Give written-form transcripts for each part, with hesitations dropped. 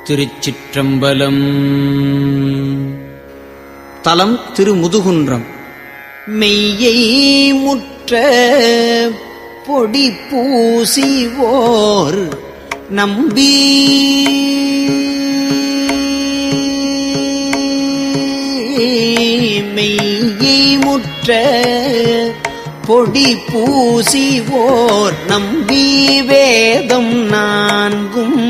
திருச்சிற்றம்பலம். தலம் திருமுதுகுன்றம். மெய்யை முற்ற பொடி பூசிவோர் நம்பி மெய்யை முற்ற பொடி பூசிவோர் நம்பி வேதம் நான்கும்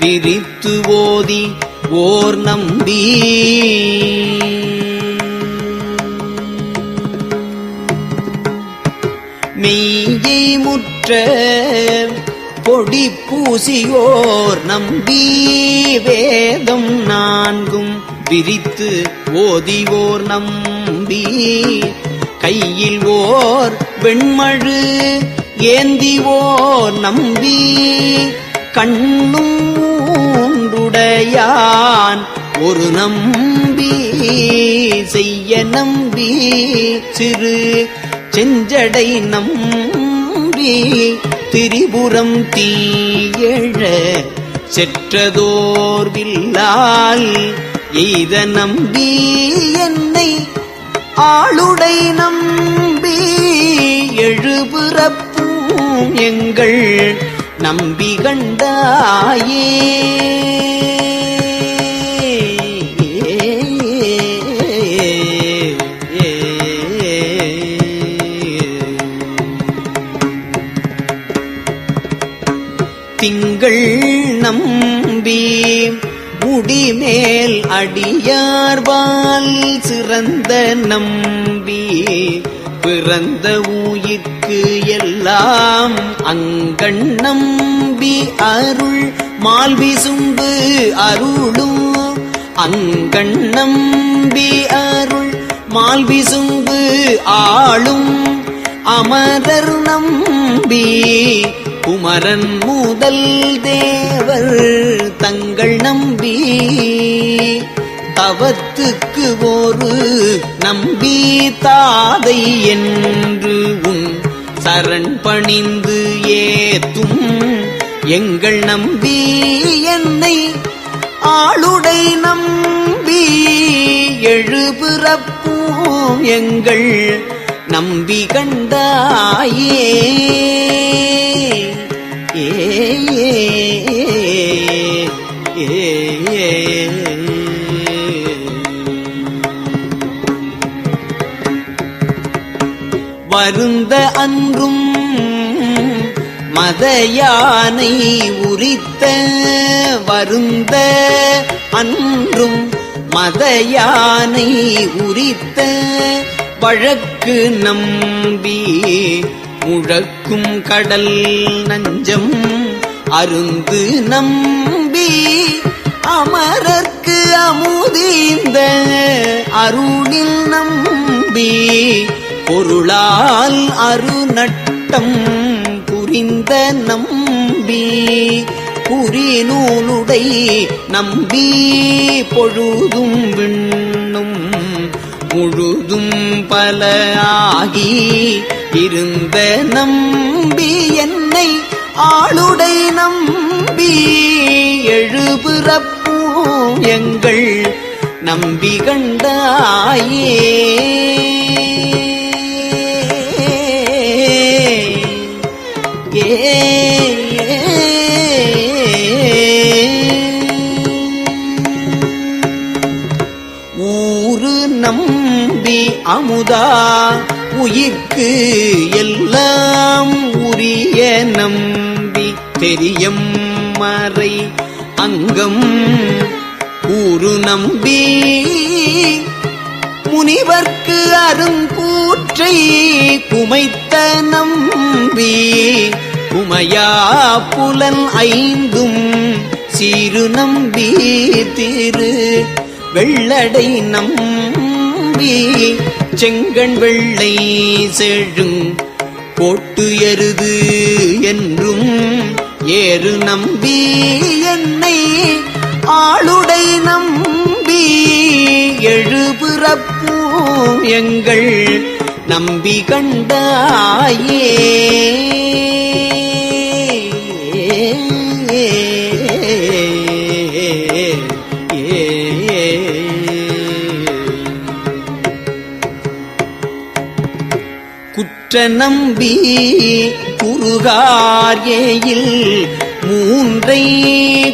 விரித்து ஓதி ஓர் நம்பி மெய்யை முற்ற பொடி பூசியோர் நம்பி வேதம் நான்கும் விரித்து ஓதிவோர் நம்பி கையில் ஓர் வெண்மழு ஏந்திவோர் நம்பி கண்ணும் மூன்றுடையான் ஒரு நம்பி செய்ய நம்பி சிறு செஞ்சடை நம்பி திரிபுரம் தீயழ செற்றதோர் வில்லால் எய்த நம்பி என்னை ஆளுடை நம்பி எழுபிறப்பும் எங்கள் நம்பி கண்டாயே. திங்கள் நம்பி முடிமேல் அடியார்வால் சிறந்த நம்பி பிறந்த உயிர்க்கு எல்லாம் அங்கண் நம்பி அருள் மால்விசும்பு அருளும் அங்கண் நம்பி அருள் மால்விசும்பு ஆளும் அமரர் நம்பி குமரன் முதல் தேவர் தங்கள் நம்பி தவத்துக்கு ஒரு நம்பி தாதை என்று உன் சரண் பணிந்து ஏத்தும் எங்கள் நம்பி என்னை ஆளுடை நம்பி எழுபிறப்பும் எங்கள் நம்பி கண்டாயே. வருந்த அன்றும் மதயானை உரித்த வருந்த அன்றும் மதயானை உரித்த வழக்கு நம்பி முழக்கும் கடல் நஞ்சம் அருந்து நம்பி அமரர்க்கு அமுதீந்த அருளில் நம்பி பொருளால் அருநட்டம் புரிந்த நம்பி புரிநூலுடை நம்பி பொழுதும் விண்ணும் முழுதும் பல ஆகி இருந்த நம்பி என்னை ஆளுடை நம்பி எழுபிறப்பும் எங்கள் நம்பி கண்டாயே. ஊரு நம்பி அமுதா உயிர்க்கு எல்லாம் உரிய நம்பி தெரியம் மறை அங்கம் ஊரு நம்பி முனிவர்க்கு அருங்கூற்றை குமைத்த நம்பி குமையா புலன் ஐந்தும் சீரு நம்பி திரு வெள்ளடை நம்பி செங்கண் வெள்ளை செழுங் கோட்டு எருது என்றும் ஏறு நம்பி என்னை ஆளுடை நம்பி எழுபிறப்பும் எங்கள் நம்பி கண்டாயே. நம்பி குறுகார்யில் மூன்றை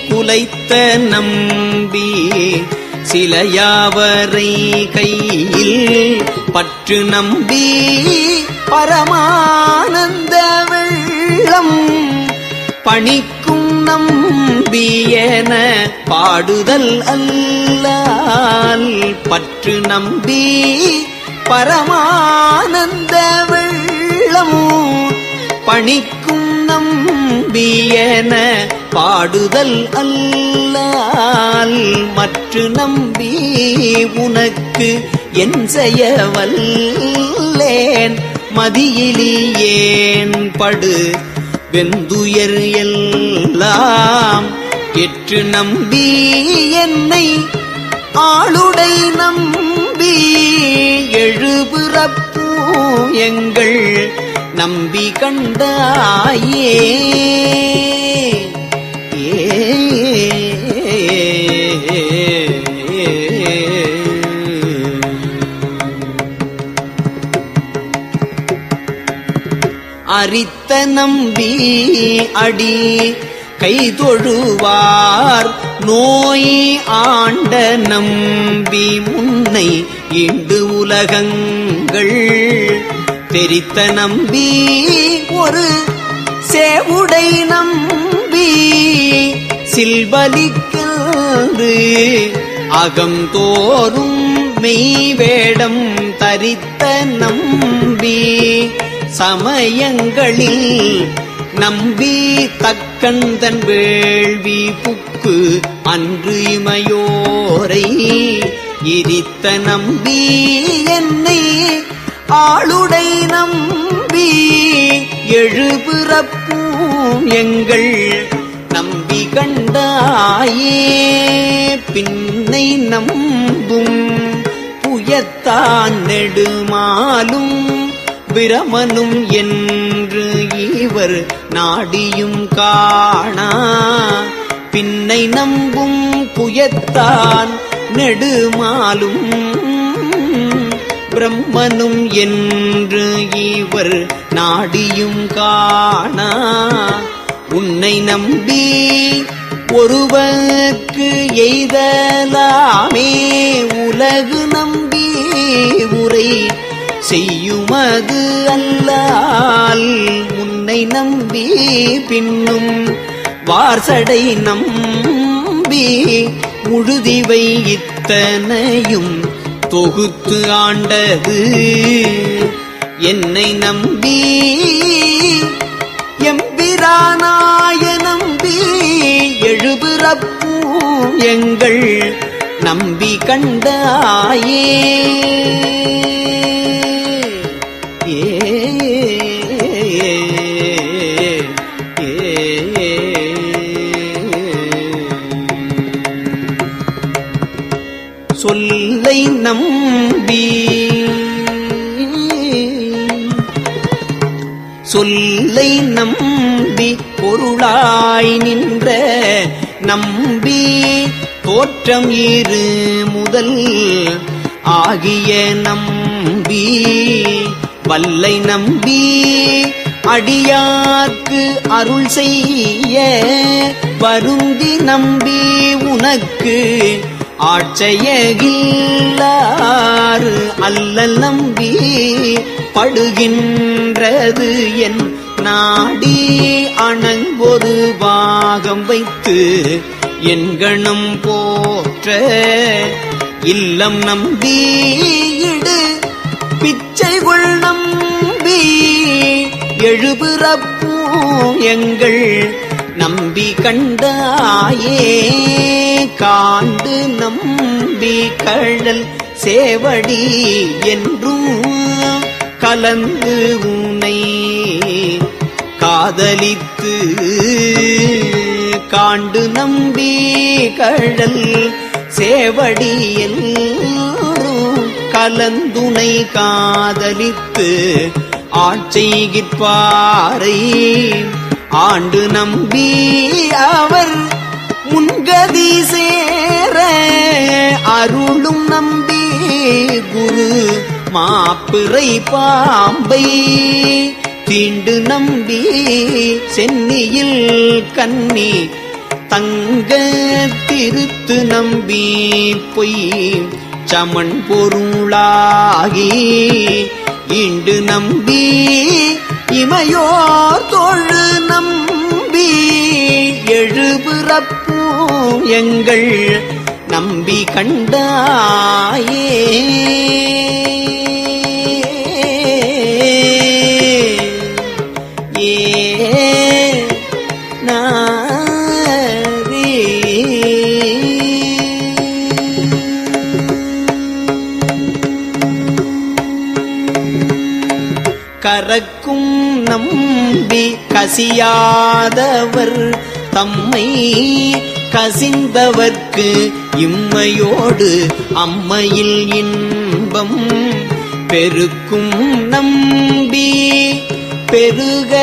குலைத்த நம்பி சிலையாவரை கையில் பற்று நம்பி பரமானந்த வெள்ளம் பணிக்கும் நம்பியன பாடுதல் அல்லால் பற்று நம்பி பரமானந்த வெள்ளம் பணிக்கும் நம்பியன பாடுதல் அல்லால் மற்று நம்பி உனக்கு என் செய்ய வல்லேன் மதியிலியேன் படு வெந்துயர் எல்லாம் எற்று நம்பி என்னை ஆளுடை நம்பி எழுபிறப்பு எங்கள் நம்பி கண்டாயே அரித்த நம்பி அடி கைதொழுவார் நோய் ஆண்ட நம்பி முன்னை இண்டு உலகங்கள் தெரித்த நம்பி ஒரு சேவுடை நம்பி சில்பலிக்கன்று அகந்தோறும் மெய்வேடம் தரித்த நம்பி சமயங்களில் நம்பி தக்கந்தன் வேள்வி புக்கு அன்று இமையோரை எரித்த நம்பி என்னை ஆளுடை நம்பி எழுபிறப்பும் எங்கள் நம்பி கண்டாயே பின்னை நம்பும் புயத்தான் நெடுமாலும் பிரமனும் என்று இவர் நாடியும் காணா பின்னை நம்பும் புயத்தான் நெடுமாலும் பிரம்மனும் என்று இவர் நாடியும் காணா உன்னை நம்பி ஒருவர்க்கு எய்தலாமே உலகு நம்பி உரை செய்யுமது அல்லால் முன்னை நம்பி பின்னும் வார்சடை நம்பி முழுதிவை இத்தனையும் தொகுத்து ஆண்டது என்னை நம்பி எம்பிரானாய நம்பி எழுபிறப்பும் எங்கள் நம்பி கண்டாயே சொல்லை நம்பி சொல்லை நம்பி பொருளாய் நின்ற நம்பி தோற்றம் இரு முதல் ஆகிய நம்பி வல்லை நம்பி அடியார்க்கு அருள் செய்ய வருந்தி நம்பி உனக்கு ஆட்சையகில்லாறு அல்லல் நம்பி படுகின்றது என் நாடி அணங்கொரு பாகம் வைத்து என் கணம் போற்ற இல்லம் நம்பி இடு பிச்சைகள் நம்பி எழுபிறப்பும் எங்கள் நம்பி கண்டாயே காண்டு நம்பி கழல் சேவடி என்றும் கலந்து உனை காதலித்து காண்டு நம்பி கழல் சேவடி என்றும் கலந்துனை காதலித்து ஆட்செய்கிற்பாரை ஆண்டு நம்பி அவர் முன்கதி சேர அருளும் நம்பி குரு மாப்ப பிறை பாம்பை தீண்டு நம்பி சென்னியில் கன்னி தங்க திருத்து நம்பி பொய் சமன் பொருளாகி ஈண்டு நம்பி இமையோர் தொழு நம்பி எழுபிறப்பு எங்கள் நம்பி கண்டாயே. கரக்கும் நம்பி கசியாதவர் தம்மை கசிந்தவர்க்கு இம்மையோடு அம்மையில் இன்பம் பெருக்கும் நம்பி பெருக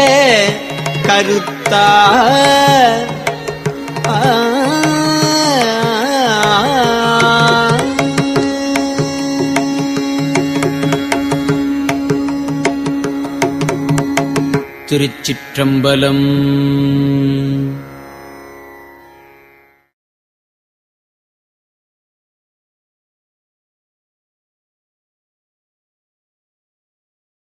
கருத்தார் திருச்சிற்றம்பலம்.